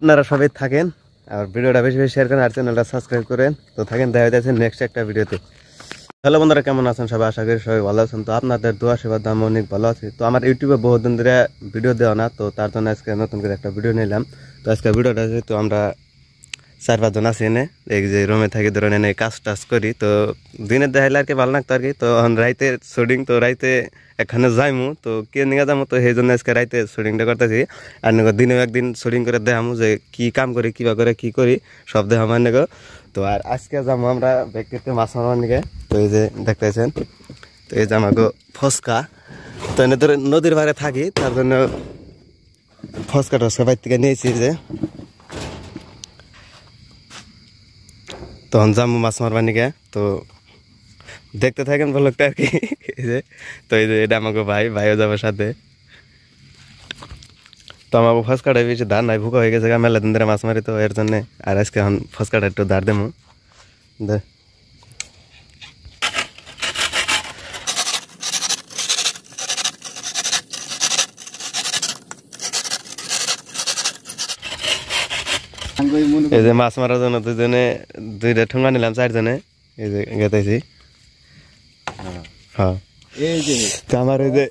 আপনারা সবাই থাকেন আর ভিডিওটা বেশি বেশি শেয়ার করেন আর চ্যানেলটা সাবস্ক্রাইব করেন। তো থাকেন, দেখা যাচ্ছে নেক্সট একটা ভিডিওতে। হ্যালো বন্ধুরা, কেমন আছেন সবাই? আশা করি সবাই ভালো আছেন। তো আপনাদের দোয়া সেবার দাম অনেক ভালো আছে। তো আমার ইউটিউবে বহুদিন ধরে ভিডিও দেওয়া না, তো তার জন্য আজকে নতুন করে একটা ভিডিও নিলাম। তো আজকে ভিডিওটা যেহেতু আমরা 4-5 জন আছি এনে, এই যে রুমে থাকি ধরেন এনে কাজ টাজ করি, তো দিনের দেখাইলে আর কি ভালো লাগতো আর কি। তো রাইতে শুটিং, তো রাইতে এখানে যাইমু, তো কে নিয়ে যাবো, তো সেই জন্য আজকে রাইতে শুটিংটা করতেছি। আর নেগো দিনেও একদিন শুটিং করে দেখামু যে কি কাম করি, কিবা করে কি করি, সব দেখাম আর নেগো। তো আর আজকে যাবো আমরা ব্যক্তিতে মাছ মারবার নিকে। তো এই যে দেখতেছেন, তো এই যে আমাকে ফসকা, তো এনে ধরে নদীর পাড়ে থাকি, তার জন্য ফসকা টসকা বাইর থেকে নিয়েছি যে। তখন যাবো মাছ মারবার নিকে, তো দেখতে থাকেন ব্লগটা আর কি। এই যে, তো এই যে এটা আমাকে ভাইও যাবে সাথে। তো আমাকে ফসকাটা বেশি ধার নাই, ভুকা হয়ে গেছে, মেলা দিন ধরে মাছ মারি, তো এর জন্যে। আর আজকে এখন ফসকাটা একটু ধার দেবো। এই যে মাছ মারার জন্য দুইটা ঠোঙা নিলাম, 4 জনে এই যে গেতেছি। হ্যাঁ, আমার এই যে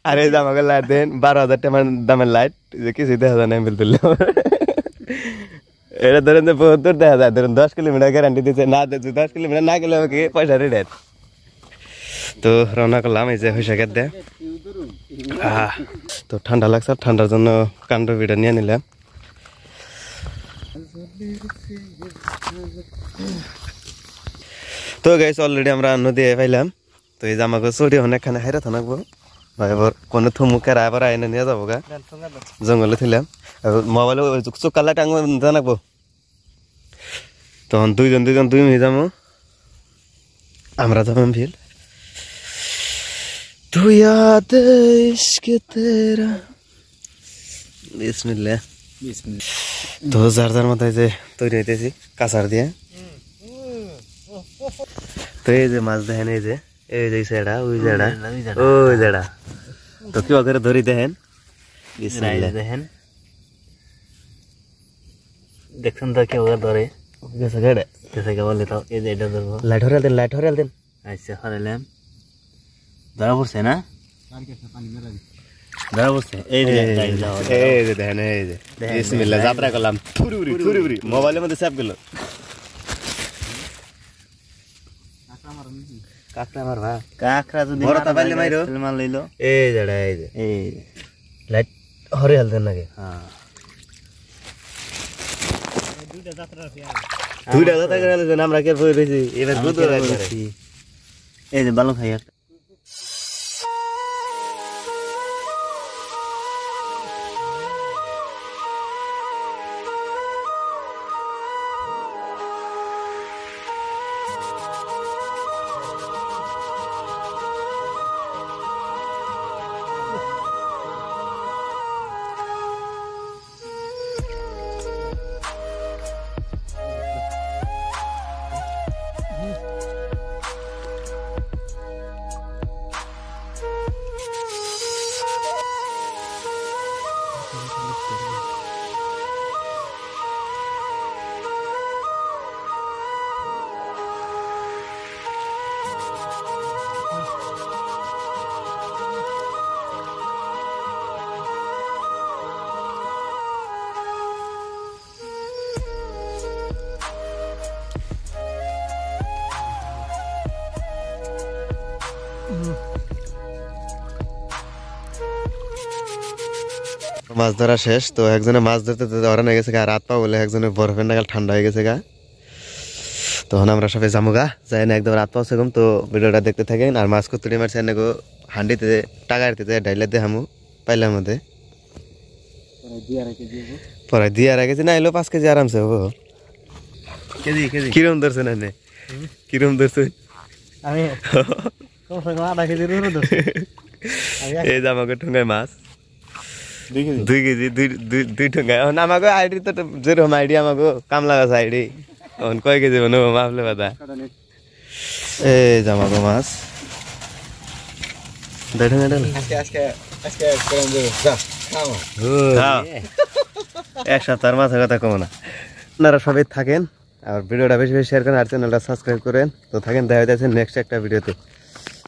আর এই যে আমাকে লাইট দেন 12,000 টাকা দামের লাইট, যে কিছুই দেখা যায় না এমবিল তুললে। এটা ধরেন যে বহুত দূর দেখা যায়, ধরেন 10 কিলোমিটার গ্যারান্টি দিচ্ছে, না দিচ্ছে 10 কিলোমিটার না গেলে আমাকে পয়সা রেডেট। তো রওনা করলাম এই যে হইসাকের দে। তো ঠান্ডা লাগছে, ঠান্ডার জন্য কান্ড বিটা নিয়ে নিলাম। তো গাইস অলরেডি আমরা নদী পাইলাম। তো এই যে আমাকে চড়ি অনেকখানে হাইরা থাকবো ভাই, এবার কোনো থুমুকে রায়বার আইনে নিয়ে যাবো গা, জঙ্গলে ছিলাম। মোবাইলে চোখ লাইট আঙুল জানাবো। তখন দুইজন 2 মিনিট যাবো, আমরা যাবো ভিল। তুই याद इश्क तेरा বিসমিল্লাহ। তো যার মতো যে তৈরি হইতেছি কাঁচার দিয়ে। তো এই যে মাছ দেখেন, এই যে সেটা ওই জেড়া ওই জেড়া, তো কি করে ধরি দেখেন, দেখেন দেখছেন তো কি ধরে গেছে গেড়ে গেছে কে বললি। তো এই যে এটা ধরবো, লাইট হরাল দেন। আচ্ছা হরাইলাম, ধরা পড়ছে না, ধরা পড়ছে। এই যে দেখেন, এই যে বিসমিল্লাহ যাত্রা করলাম, থুরি মোবাইলের মধ্যে চাপ গেল। কাকড়া মারবা, কাকড়া যদি বড়টা পাইলে মাইরো, মার লইলো। এই জেড়া এই যে এই লাইট হরে হালতেন নাকি। হ্যাঁ, দুইটা যাত্রা করে আমরা কে বই রইছি এবার গুদ রাখছি। এই যে বালু খাই একটা। মাছ ধরা শেষ। তো একজনে মাছ ধরতে ধরা নিয়ে গেছে গা, রাত পা বলে একজনের বরফের নাগাল ঠান্ডা হয়ে গেছে গা। তখন আমরা সবাই যাবো গা, যাই না একদম রাত পাওয়া সেরকম। তো ভিডিওটা দেখতে থাকেন। আর মাছ কতুরি মারছে এনেগো হান্ডিতে টাকা দিতে ডাইলে দেখামু পাইলাম মধ্যে পরে দিয়ে রেখেছি, না এলো 5 কেজি আরামসে হবো। কিরম ধরছে না, কিরম ধরছে? এই যে আমাকে ঠোঙায় মাছ 2 কেজি 2 ঠোঙায়। আমাকে আইডি তো যেরকম আইডি আমাকে কাম লাগাছে আইডি, কয় কেজি বানাবো মাপলে বাদা। এই যে আমাকে মাছ 2 ঠোঙা ডাল। এক সপ্তাহের মাঝে কথা কমো না। আপনারা সবাই থাকেন আর ভিডিওটা বেশি বেশি শেয়ার করেন আর চ্যানেলটা সাবস্ক্রাইব করেন। তো থাকেন, দেখা যাচ্ছে নেক্সট একটা ভিডিওতে।